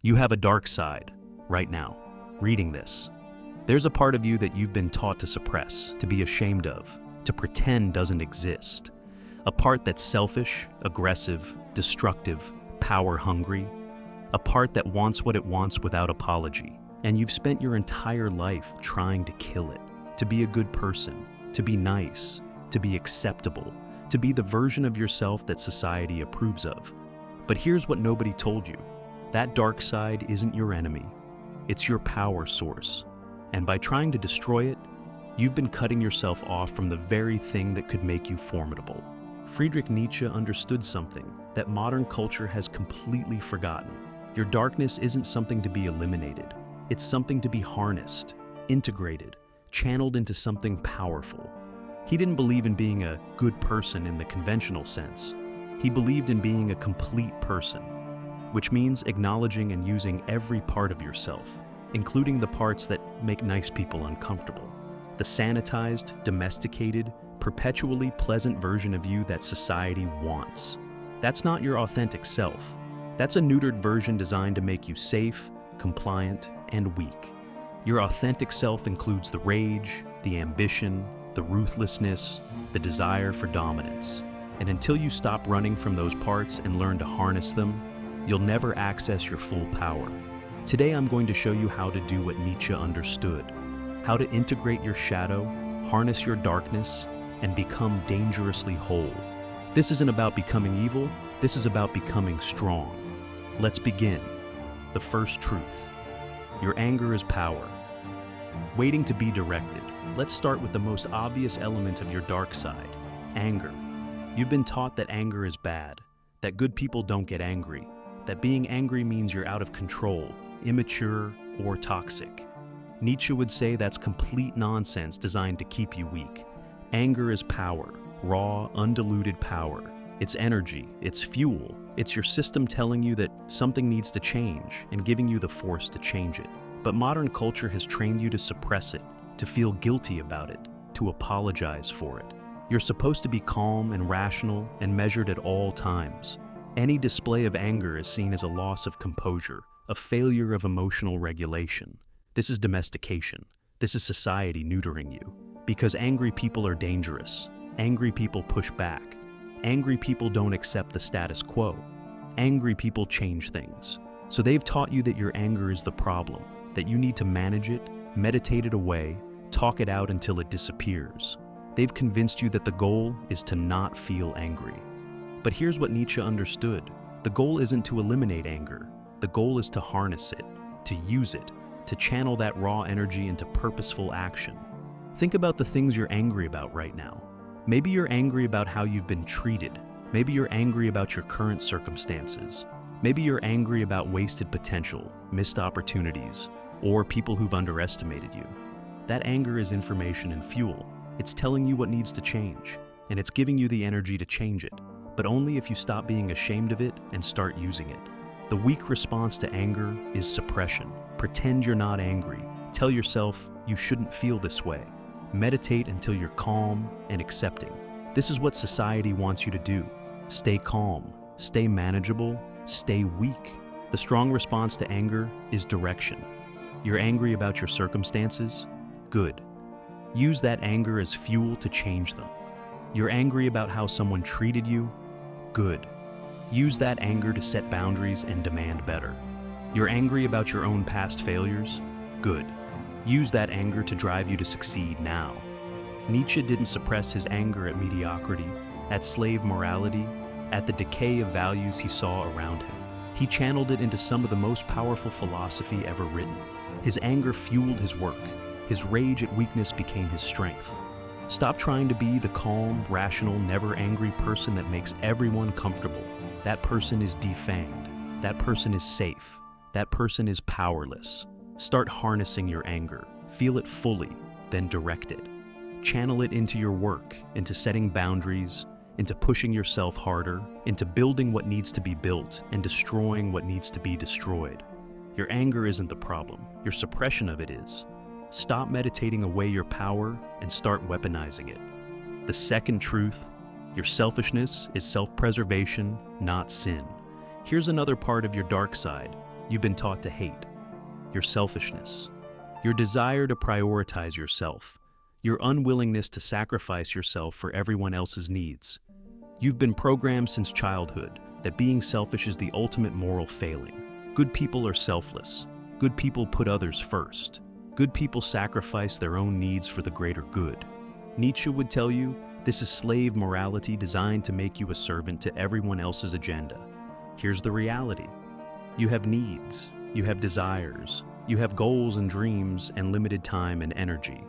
You have a dark side right now, reading this. There's a part of you that you've been taught to suppress, to be ashamed of, to pretend doesn't exist. A part that's selfish, aggressive, destructive, power-hungry. A part that wants what it wants without apology. And you've spent your entire life trying to kill it, to be a good person, to be nice, to be acceptable, to be the version of yourself that society approves of. But here's what nobody told you. That dark side isn't your enemy. It's your power source. And by trying to destroy it, you've been cutting yourself off from the very thing that could make you formidable. Friedrich Nietzsche understood something that modern culture has completely forgotten. Your darkness isn't something to be eliminated. It's something to be harnessed, integrated, channeled into something powerful. He didn't believe in being a good person in the conventional sense. He believed in being a complete person, which means acknowledging and using every part of yourself, including the parts that make nice people uncomfortable. The sanitized, domesticated, perpetually pleasant version of you that society wants. That's not your authentic self. That's a neutered version designed to make you safe, compliant, and weak. Your authentic self includes the rage, the ambition, the ruthlessness, the desire for dominance. And until you stop running from those parts and learn to harness them, you'll never access your full power. Today I'm going to show you how to do what Nietzsche understood, how to integrate your shadow, harness your darkness, and become dangerously whole. This isn't about becoming evil, this is about becoming strong. Let's begin. The first truth. Your anger is power, waiting to be directed. Let's start with the most obvious element of your dark side, anger. You've been taught that anger is bad, that good people don't get angry, that being angry means you're out of control, immature, or toxic. Nietzsche would say that's complete nonsense designed to keep you weak. Anger is power, raw, undiluted power. It's energy, it's fuel, it's your system telling you that something needs to change and giving you the force to change it. But modern culture has trained you to suppress it, to feel guilty about it, to apologize for it. You're supposed to be calm and rational and measured at all times. Any display of anger is seen as a loss of composure, a failure of emotional regulation. This is domestication. This is society neutering you. Because angry people are dangerous. Angry people push back. Angry people don't accept the status quo. Angry people change things. So they've taught you that your anger is the problem, that you need to manage it, meditate it away, talk it out until it disappears. They've convinced you that the goal is to not feel angry. But here's what Nietzsche understood. The goal isn't to eliminate anger. The goal is to harness it, to use it, to channel that raw energy into purposeful action. Think about the things you're angry about right now. Maybe you're angry about how you've been treated. Maybe you're angry about your current circumstances. Maybe you're angry about wasted potential, missed opportunities, or people who've underestimated you. That anger is information and fuel. It's telling you what needs to change, and it's giving you the energy to change it, but only if you stop being ashamed of it and start using it. The weak response to anger is suppression. Pretend you're not angry. Tell yourself you shouldn't feel this way. Meditate until you're calm and accepting. This is what society wants you to do. Stay calm, stay manageable, stay weak. The strong response to anger is direction. You're angry about your circumstances? Good. Use that anger as fuel to change them. You're angry about how someone treated you? Good. Use that anger to set boundaries and demand better. You're angry about your own past failures? Good. Use that anger to drive you to succeed now. Nietzsche didn't suppress his anger at mediocrity, at slave morality, at the decay of values he saw around him. He channeled it into some of the most powerful philosophy ever written. His anger fueled his work. His rage at weakness became his strength. Stop trying to be the calm, rational, never angry person that makes everyone comfortable. That person is defanged. That person is safe. That person is powerless. Start harnessing your anger. Feel it fully, then direct it. Channel it into your work, into setting boundaries, into pushing yourself harder, into building what needs to be built and destroying what needs to be destroyed. Your anger isn't the problem. Your suppression of it is. Stop meditating away your power and start weaponizing it. The second truth, your selfishness is self-preservation, not sin. Here's another part of your dark side, you've been taught to hate: your selfishness, your desire to prioritize yourself, your unwillingness to sacrifice yourself for everyone else's needs. You've been programmed since childhood that being selfish is the ultimate moral failing. Good people are selfless. Good people put others first. Good people sacrifice their own needs for the greater good. Nietzsche would tell you this is slave morality designed to make you a servant to everyone else's agenda. Here's the reality. You have needs, you have desires, you have goals and dreams and limited time and energy.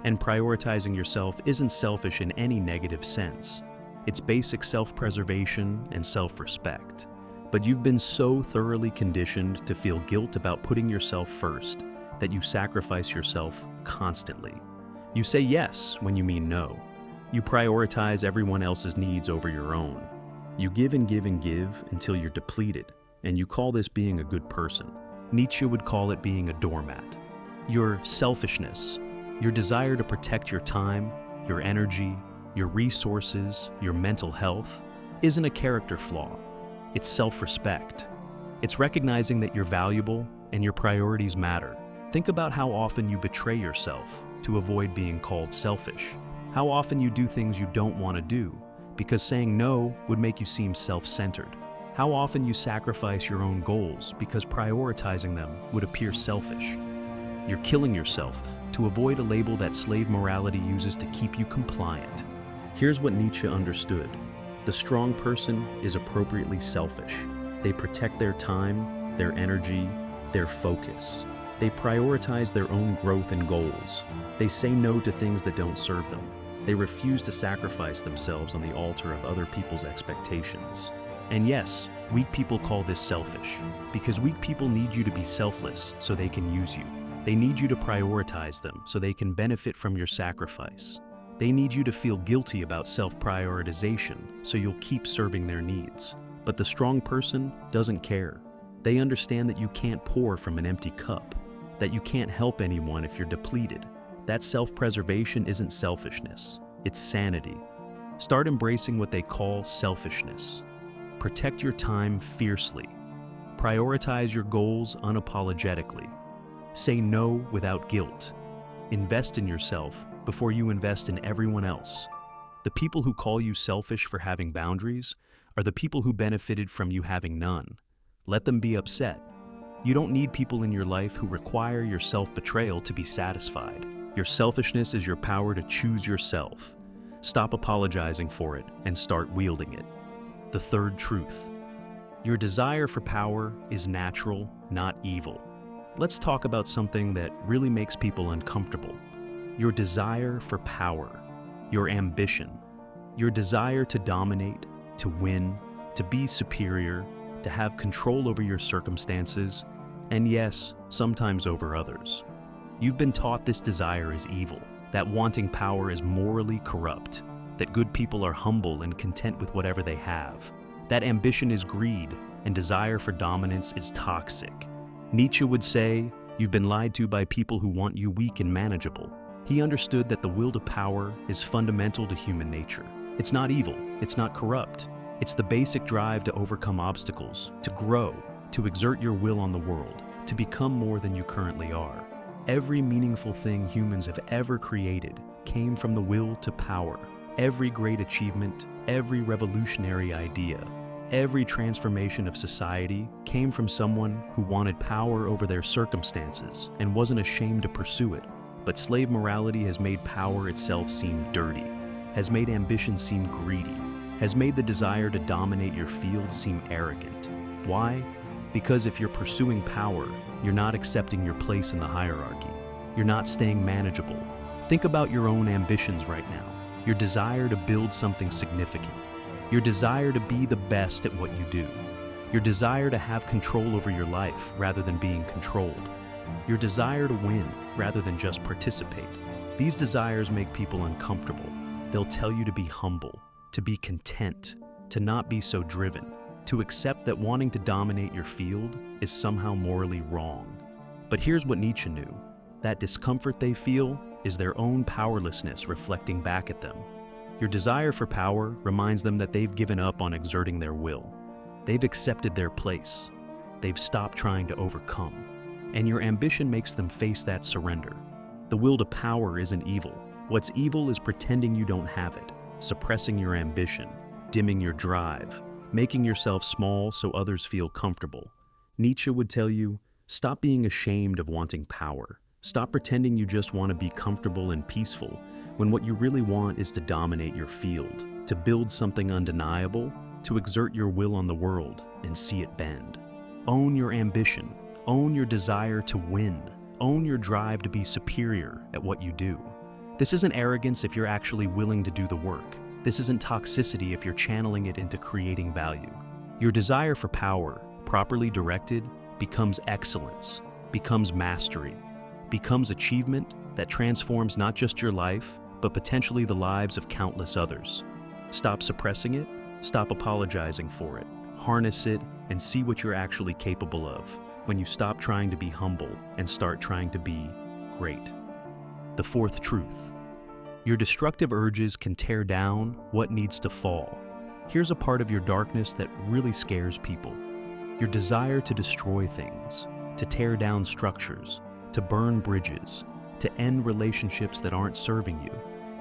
And prioritizing yourself isn't selfish in any negative sense. It's basic self-preservation and self-respect. But you've been so thoroughly conditioned to feel guilt about putting yourself first that you sacrifice yourself constantly. You say yes when you mean no. You prioritize everyone else's needs over your own. You give and give and give until you're depleted, and you call this being a good person. Nietzsche would call it being a doormat. Your selfishness, your desire to protect your time, your energy, your resources, your mental health, isn't a character flaw. It's self-respect. It's recognizing that you're valuable and your priorities matter. Think about how often you betray yourself to avoid being called selfish. How often you do things you don't want to do because saying no would make you seem self-centered. How often you sacrifice your own goals because prioritizing them would appear selfish. You're killing yourself to avoid a label that slave morality uses to keep you compliant. Here's what Nietzsche understood. The strong person is appropriately selfish. They protect their time, their energy, their focus. They prioritize their own growth and goals. They say no to things that don't serve them. They refuse to sacrifice themselves on the altar of other people's expectations. And yes, weak people call this selfish, because weak people need you to be selfless so they can use you. They need you to prioritize them so they can benefit from your sacrifice. They need you to feel guilty about self-prioritization so you'll keep serving their needs. But the strong person doesn't care. They understand that you can't pour from an empty cup, that you can't help anyone if you're depleted. That self-preservation isn't selfishness, it's sanity. Start embracing what they call selfishness. Protect your time fiercely. Prioritize your goals unapologetically. Say no without guilt. Invest in yourself before you invest in everyone else. The people who call you selfish for having boundaries are the people who benefited from you having none. Let them be upset. You don't need people in your life who require your self-betrayal to be satisfied. Your selfishness is your power to choose yourself. Stop apologizing for it and start wielding it. The third truth. Your desire for power is natural, not evil. Let's talk about something that really makes people uncomfortable. Your desire for power, your ambition, your desire to dominate, to win, to be superior, to have control over your circumstances, and yes, sometimes over others. You've been taught this desire is evil, that wanting power is morally corrupt, that good people are humble and content with whatever they have, that ambition is greed and desire for dominance is toxic. Nietzsche would say, you've been lied to by people who want you weak and manageable. He understood that the will to power is fundamental to human nature. It's not evil, it's not corrupt. It's the basic drive to overcome obstacles, to grow, to exert your will on the world, to become more than you currently are. Every meaningful thing humans have ever created came from the will to power. Every great achievement, every revolutionary idea, every transformation of society came from someone who wanted power over their circumstances and wasn't ashamed to pursue it. But slave morality has made power itself seem dirty, has made ambition seem greedy, has made the desire to dominate your field seem arrogant. Why? Because if you're pursuing power, you're not accepting your place in the hierarchy. You're not staying manageable. Think about your own ambitions right now. Your desire to build something significant. Your desire to be the best at what you do. Your desire to have control over your life rather than being controlled. Your desire to win rather than just participate. These desires make people uncomfortable. They'll tell you to be humble, to be content, to not be so driven, to accept that wanting to dominate your field is somehow morally wrong. But here's what Nietzsche knew. That discomfort they feel is their own powerlessness reflecting back at them. Your desire for power reminds them that they've given up on exerting their will. They've accepted their place. they've stopped trying to overcome. And your ambition makes them face that surrender. The will to power isn't evil. What's evil is pretending you don't have it, suppressing your ambition, dimming your drive, making yourself small so others feel comfortable. Nietzsche would tell you, stop being ashamed of wanting power. Stop pretending you just want to be comfortable and peaceful, when what you really want is to dominate your field, to build something undeniable, to exert your will on the world and see it bend. Own your ambition. Own your desire to win. Own your drive to be superior at what you do. This isn't arrogance if you're actually willing to do the work. This isn't toxicity if you're channeling it into creating value. Your desire for power, properly directed, becomes excellence, becomes mastery, becomes achievement that transforms not just your life, but potentially the lives of countless others. Stop suppressing it, stop apologizing for it, harness it, and see what you're actually capable of when you stop trying to be humble and start trying to be great. The fourth truth. Your destructive urges can tear down what needs to fall. Here's a part of your darkness that really scares people. Your desire to destroy things, to tear down structures, to burn bridges, to end relationships that aren't serving you,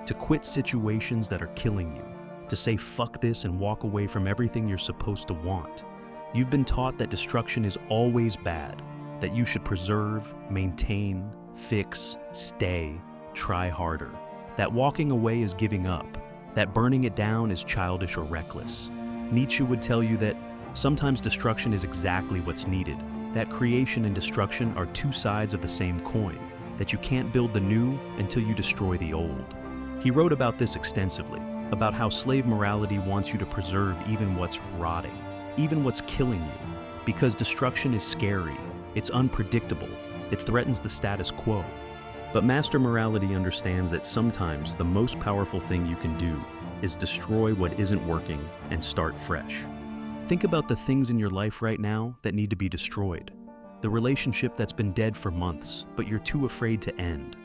to quit situations that are killing you, to say fuck this and walk away from everything you're supposed to want. You've been taught that destruction is always bad, that you should preserve, maintain, fix, stay, try harder, that walking away is giving up, that burning it down is childish or reckless. Nietzsche would tell you that sometimes destruction is exactly what's needed, that creation and destruction are two sides of the same coin, that you can't build the new until you destroy the old. He wrote about this extensively, about how slave morality wants you to preserve even what's rotting, even what's killing you, because destruction is scary, it's unpredictable, it threatens the status quo. But master morality understands that sometimes the most powerful thing you can do is destroy what isn't working and start fresh. Think about the things in your life right now that need to be destroyed. The relationship that's been dead for months, but you're too afraid to end.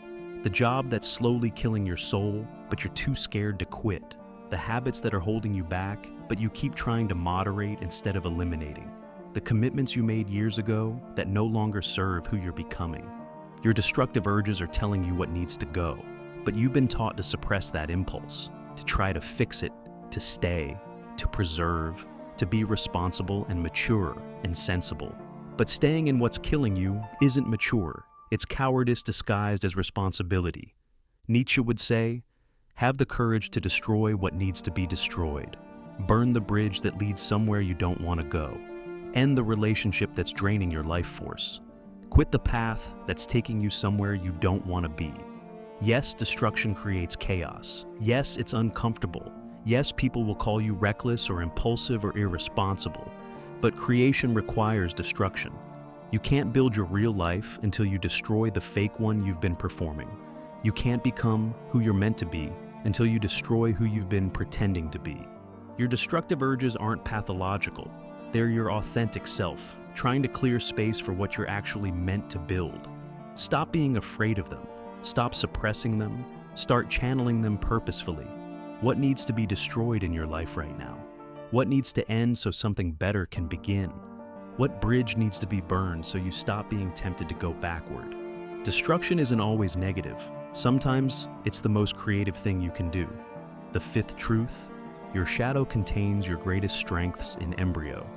The job that's slowly killing your soul, but you're too scared to quit. The habits that are holding you back, but you keep trying to moderate instead of eliminating. The commitments you made years ago that no longer serve who you're becoming. Your destructive urges are telling you what needs to go, but you've been taught to suppress that impulse, to try to fix it, to stay, to preserve, to be responsible and mature and sensible. But staying in what's killing you isn't mature. It's cowardice disguised as responsibility. Nietzsche would say, have the courage to destroy what needs to be destroyed. Burn the bridge that leads somewhere you don't want to go. End the relationship that's draining your life force. Quit the path that's taking you somewhere you don't want to be. Yes, destruction creates chaos. Yes, it's uncomfortable. Yes, people will call you reckless or impulsive or irresponsible. But creation requires destruction. You can't build your real life until you destroy the fake one you've been performing. You can't become who you're meant to be until you destroy who you've been pretending to be. Your destructive urges aren't pathological. They're your authentic self, trying to clear space for what you're actually meant to build. Stop being afraid of them. Stop suppressing them. Start channeling them purposefully. What needs to be destroyed in your life right now? What needs to end so something better can begin? What bridge needs to be burned so you stop being tempted to go backward? Destruction isn't always negative. Sometimes it's the most creative thing you can do. The fifth truth, your shadow contains your greatest strengths in embryo.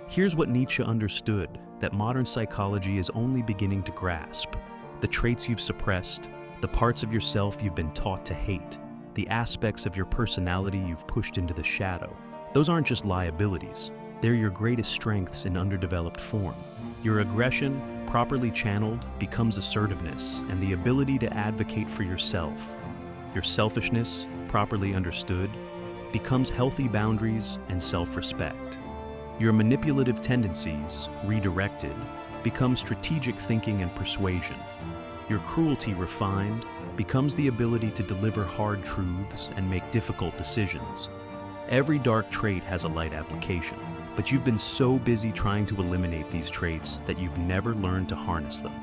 Here's what Nietzsche understood that modern psychology is only beginning to grasp. The traits you've suppressed, the parts of yourself you've been taught to hate, the aspects of your personality you've pushed into the shadow. Those aren't just liabilities. They're your greatest strengths in underdeveloped form. Your aggression, properly channeled, becomes assertiveness and the ability to advocate for yourself. Your selfishness, properly understood, becomes healthy boundaries and self-respect. Your manipulative tendencies, redirected, become strategic thinking and persuasion. Your cruelty, refined, becomes the ability to deliver hard truths and make difficult decisions. Every dark trait has a light application, but you've been so busy trying to eliminate these traits that you've never learned to harness them.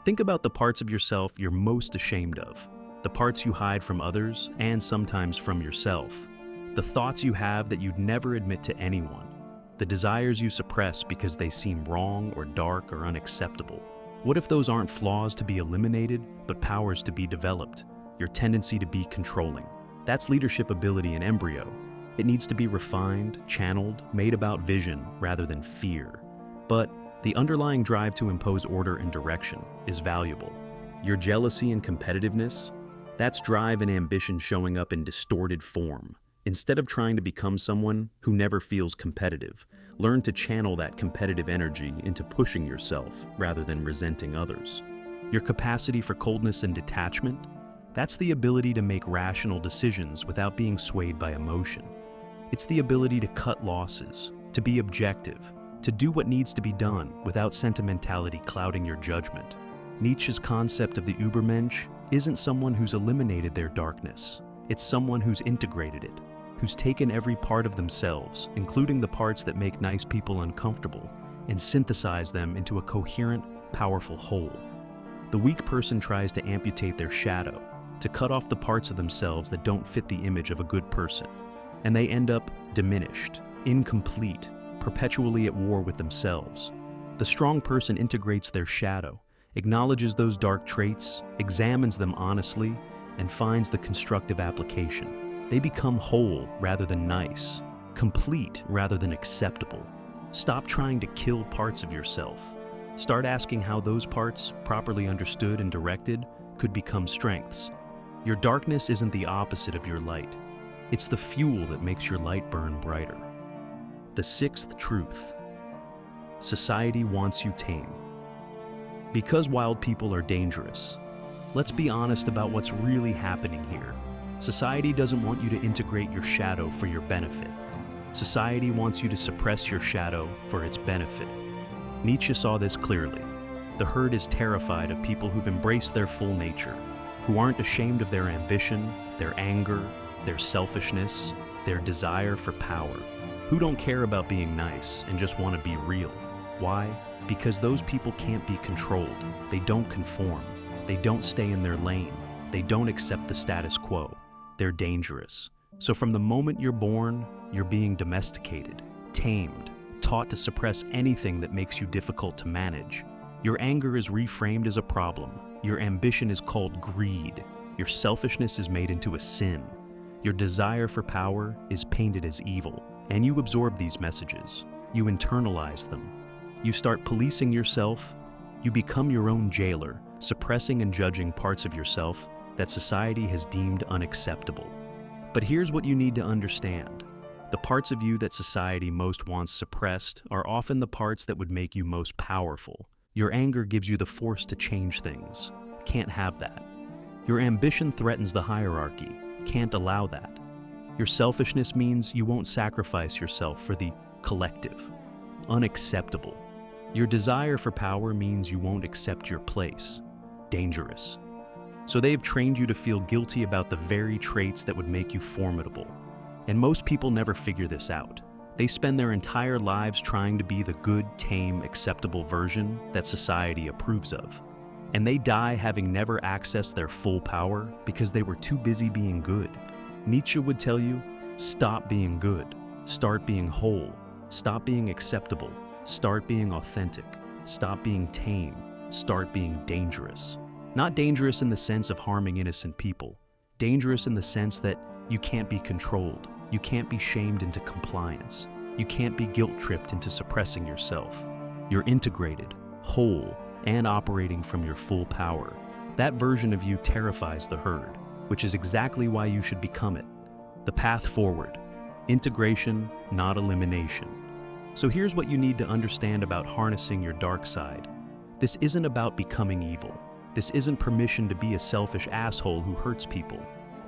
Think about the parts of yourself you're most ashamed of, the parts you hide from others and sometimes from yourself, the thoughts you have that you'd never admit to anyone. The desires you suppress because they seem wrong or dark or unacceptable. What if those aren't flaws to be eliminated, but powers to be developed? Your tendency to be controlling. That's leadership ability in embryo. It needs to be refined, channeled, made about vision rather than fear. But the underlying drive to impose order and direction is valuable. Your jealousy and competitiveness, that's drive and ambition showing up in distorted form. Instead of trying to become someone who never feels competitive, learn to channel that competitive energy into pushing yourself rather than resenting others. Your capacity for coldness and detachment, that's the ability to make rational decisions without being swayed by emotion. It's the ability to cut losses, to be objective, to do what needs to be done without sentimentality clouding your judgment. Nietzsche's concept of the Übermensch isn't someone who's eliminated their darkness. It's someone who's integrated it, who's taken every part of themselves, including the parts that make nice people uncomfortable, and synthesized them into a coherent, powerful whole. The weak person tries to amputate their shadow, to cut off the parts of themselves that don't fit the image of a good person, and they end up diminished, incomplete, perpetually at war with themselves. The strong person integrates their shadow, acknowledges those dark traits, examines them honestly, and finds the constructive application. They become whole rather than nice, complete rather than acceptable. Stop trying to kill parts of yourself. Start asking how those parts, properly understood and directed, could become strengths. Your darkness isn't the opposite of your light. It's the fuel that makes your light burn brighter. The sixth truth. Society wants you tame. Because wild people are dangerous, let's be honest about what's really happening here. Society doesn't want you to integrate your shadow for your benefit. Society wants you to suppress your shadow for its benefit. Nietzsche saw this clearly. The herd is terrified of people who've embraced their full nature, who aren't ashamed of their ambition, their anger, their selfishness, their desire for power, who don't care about being nice and just want to be real. Why? Because those people can't be controlled. They don't conform. They don't stay in their lane. They don't accept the status quo. They're dangerous. So from the moment you're born, you're being domesticated, tamed, taught to suppress anything that makes you difficult to manage. Your anger is reframed as a problem. Your ambition is called greed. Your selfishness is made into a sin. Your desire for power is painted as evil. And you absorb these messages. You internalize them. You start policing yourself. You become your own jailer, suppressing and judging parts of yourself that society has deemed unacceptable. But here's what you need to understand. The parts of you that society most wants suppressed are often the parts that would make you most powerful. Your anger gives you the force to change things. Can't have that. Your ambition threatens the hierarchy. Can't allow that. Your selfishness means you won't sacrifice yourself for the collective. Unacceptable. Your desire for power means you won't accept your place. Dangerous. So they've trained you to feel guilty about the very traits that would make you formidable. And most people never figure this out. They spend their entire lives trying to be the good, tame, acceptable version that society approves of. And they die having never accessed their full power because they were too busy being good. Nietzsche would tell you, stop being good, start being whole, stop being acceptable, start being authentic, stop being tame, start being dangerous. Not dangerous in the sense of harming innocent people. Dangerous in the sense that you can't be controlled. You can't be shamed into compliance. You can't be guilt-tripped into suppressing yourself. You're integrated, whole, and operating from your full power. That version of you terrifies the herd, which is exactly why you should become it. The path forward. Integration, not elimination. So here's what you need to understand about harnessing your dark side. This isn't about becoming evil. This isn't permission to be a selfish asshole who hurts people.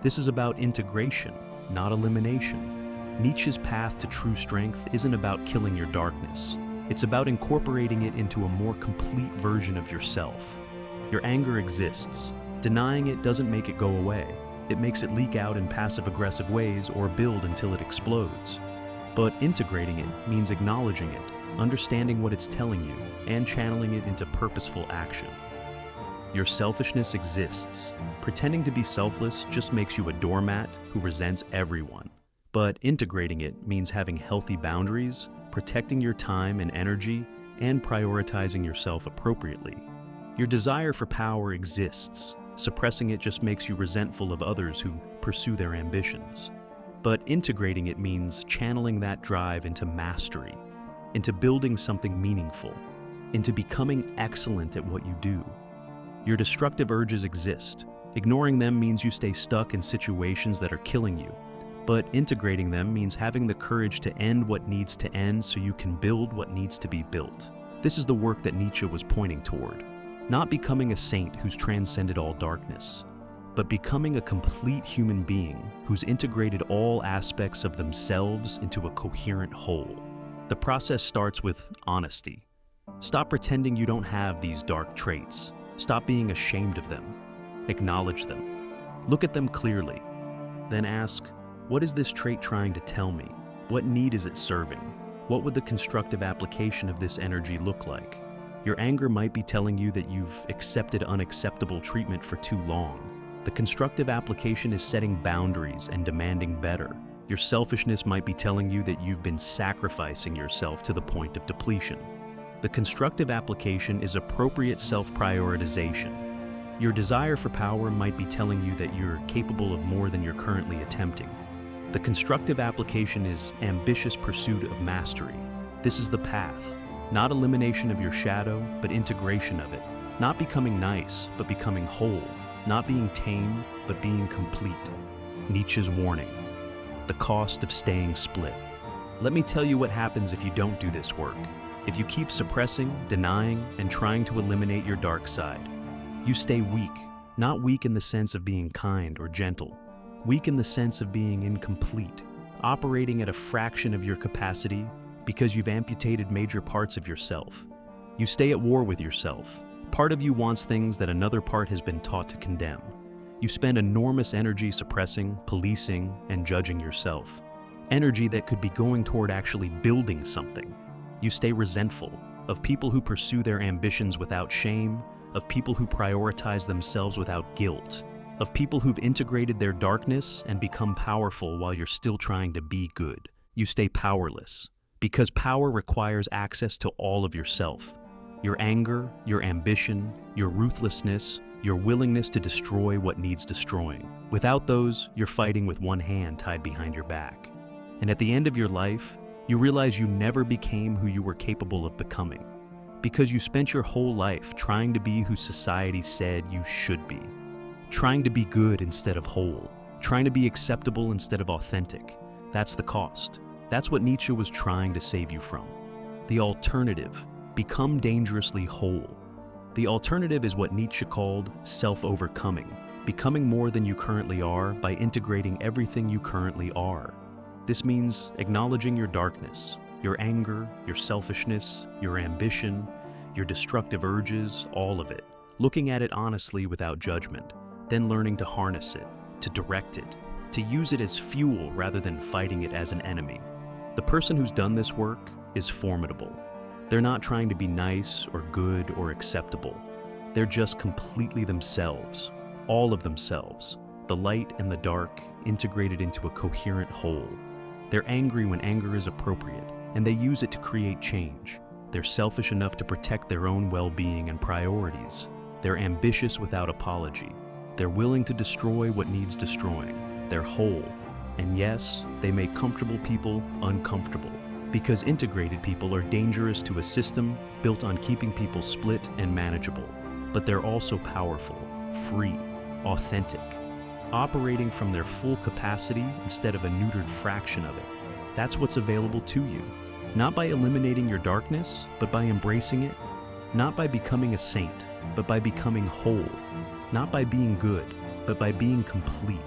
This is about integration, not elimination. Nietzsche's path to true strength isn't about killing your darkness. It's about incorporating it into a more complete version of yourself. Your anger exists. Denying it doesn't make it go away. It makes it leak out in passive-aggressive ways or build until it explodes. But integrating it means acknowledging it, understanding what it's telling you, and channeling it into purposeful action. Your selfishness exists. Pretending to be selfless just makes you a doormat who resents everyone. But integrating it means having healthy boundaries, protecting your time and energy and prioritizing yourself appropriately. Your desire for power exists. Suppressing it just makes you resentful of others who pursue their ambitions. But integrating it means channeling that drive into mastery, into building something meaningful, into becoming excellent at what you do. Your destructive urges exist. Ignoring them means you stay stuck in situations that are killing you. But integrating them means having the courage to end what needs to end so you can build what needs to be built. This is the work that Nietzsche was pointing toward. Not becoming a saint who's transcended all darkness, but becoming a complete human being who's integrated all aspects of themselves into a coherent whole. The process starts with honesty. Stop pretending you don't have these dark traits. Stop being ashamed of them. Acknowledge them. Look at them clearly. Then ask, what is this trait trying to tell me? What need is it serving? What would the constructive application of this energy look like? Your anger might be telling you that you've accepted unacceptable treatment for too long. The constructive application is setting boundaries and demanding better. Your selfishness might be telling you that you've been sacrificing yourself to the point of depletion. The constructive application is appropriate self-prioritization. Your desire for power might be telling you that you're capable of more than you're currently attempting. The constructive application is ambitious pursuit of mastery. This is the path. Not elimination of your shadow, but integration of it. Not becoming nice, but becoming whole. Not being tame, but being complete. Nietzsche's warning. The cost of staying split. Let me tell you what happens if you don't do this work. If you keep suppressing, denying, and trying to eliminate your dark side. You stay weak. Not weak in the sense of being kind or gentle. Weak in the sense of being incomplete. Operating at a fraction of your capacity because you've amputated major parts of yourself. You stay at war with yourself. Part of you wants things that another part has been taught to condemn. You spend enormous energy suppressing, policing, and judging yourself. Energy that could be going toward actually building something. You stay resentful of people who pursue their ambitions without shame, of people who prioritize themselves without guilt, of people who've integrated their darkness and become powerful while you're still trying to be good. You stay powerless. Because power requires access to all of yourself. Your anger, your ambition, your ruthlessness, your willingness to destroy what needs destroying. Without those, you're fighting with one hand tied behind your back. And at the end of your life, you realize you never became who you were capable of becoming. Because you spent your whole life trying to be who society said you should be. Trying to be good instead of whole. Trying to be acceptable instead of authentic. That's the cost. That's what Nietzsche was trying to save you from. The alternative, become dangerously whole. The alternative is what Nietzsche called self-overcoming, becoming more than you currently are by integrating everything you currently are. This means acknowledging your darkness, your anger, your selfishness, your ambition, your destructive urges, all of it. Looking at it honestly without judgment, then learning to harness it, to direct it, to use it as fuel rather than fighting it as an enemy. The person who's done this work is formidable. They're not trying to be nice or good or acceptable. They're just completely themselves, all of themselves, the light and the dark integrated into a coherent whole. They're angry when anger is appropriate, and they use it to create change. They're selfish enough to protect their own well-being and priorities. They're ambitious without apology. They're willing to destroy what needs destroying. They're whole. And yes, they make comfortable people uncomfortable, because integrated people are dangerous to a system built on keeping people split and manageable. But they're also powerful, free, authentic, operating from their full capacity instead of a neutered fraction of it. That's what's available to you. Not by eliminating your darkness, but by embracing it. Not by becoming a saint, but by becoming whole. Not by being good, but by being complete.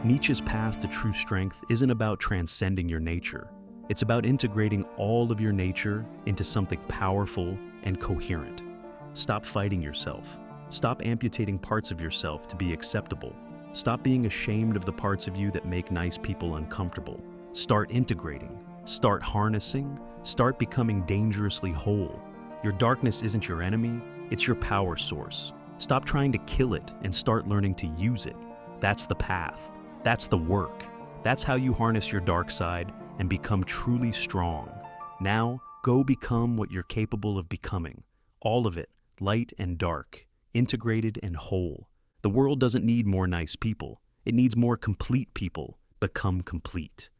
Nietzsche's path to true strength isn't about transcending your nature. It's about integrating all of your nature into something powerful and coherent. Stop fighting yourself. Stop amputating parts of yourself to be acceptable. Stop being ashamed of the parts of you that make nice people uncomfortable. Start integrating. Start harnessing. Start becoming dangerously whole. Your darkness isn't your enemy, it's your power source. Stop trying to kill it and start learning to use it. That's the path. That's the work. That's how you harness your dark side and become truly strong. Now, go become what you're capable of becoming. All of it, light and dark, integrated and whole. The world doesn't need more nice people. It needs more complete people. Become complete.